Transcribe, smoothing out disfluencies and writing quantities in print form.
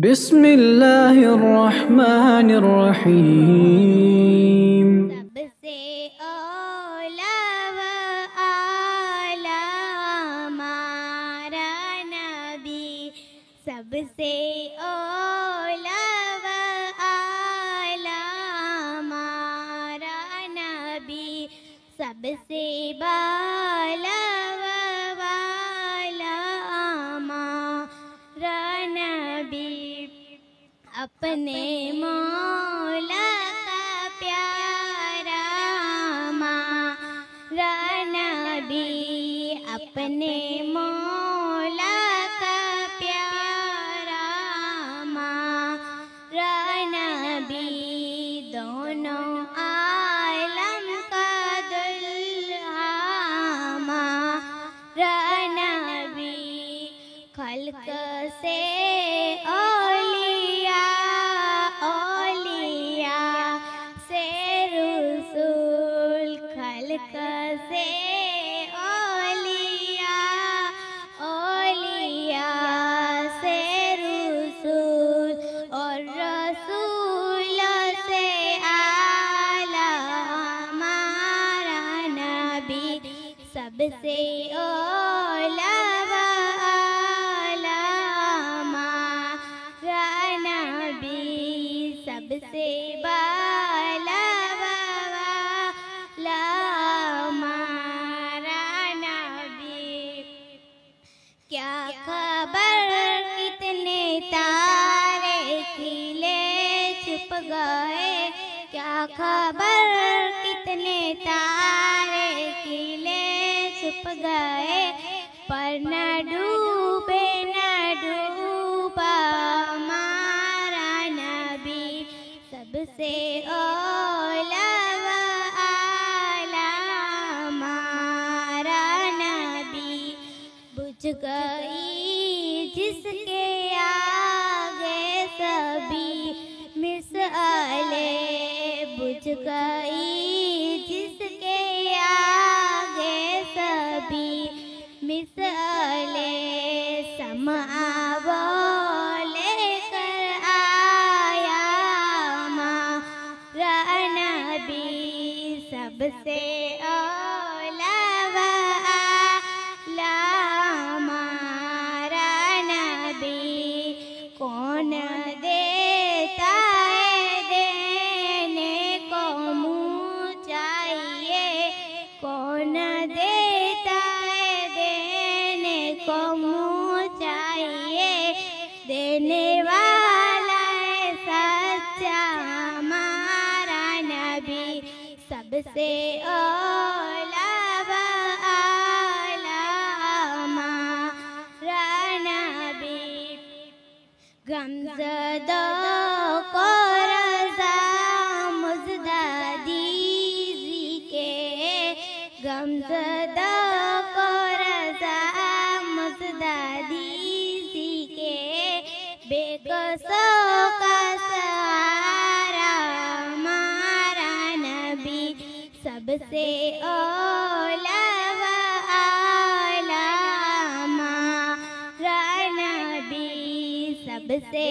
बिस्मिल्लाहिर्रहमानिर्रहीम। सबसे औला व आला हमारा नबी, सबसे औला व आला हमारा नबी, सबसे बाला व वाला हमारा नबी, अपने मौला का प्यारा हमारा नबी, अपने मौला का प्यारा हमारा नबी, दोनों आलम का दुल्हा हमारा नबी, खल्क से से औलिया, औलिया से रसूल, और रसूल से आला हमारा नबी, सबसे औला व आला हमारा नबी, सबसे बाला व वाला क्या खबर कितने तारे खिले छुप गए, क्या खबर कितने तारे खिले छुप गए, पर न डूबे न डूबा हमारा नबी, सबसे औला व आला हमारा नबी, बुझ गई जिसके आगे सभी मिसाले, बुझ गई जिसके आगे सभी मिसाले, समा वो लेकर आया हमारा नबी, सबसे औला व आला हमारा नबी, कौन देता है देने को मुँह चाहिए, कौन देता है देने को मुँह चाहिए, देने वाला है सच्चा हमारा नबी, सबसे औला व आला हमारा नबी, गमज़दों को रज़ा मुज़दा दीजिए, गमज़दों को रज़ा मुज़दा दीजिए, बेकसों का सहारा हमारा नबी, सबसे औला व आला हमारा नबी, सबसे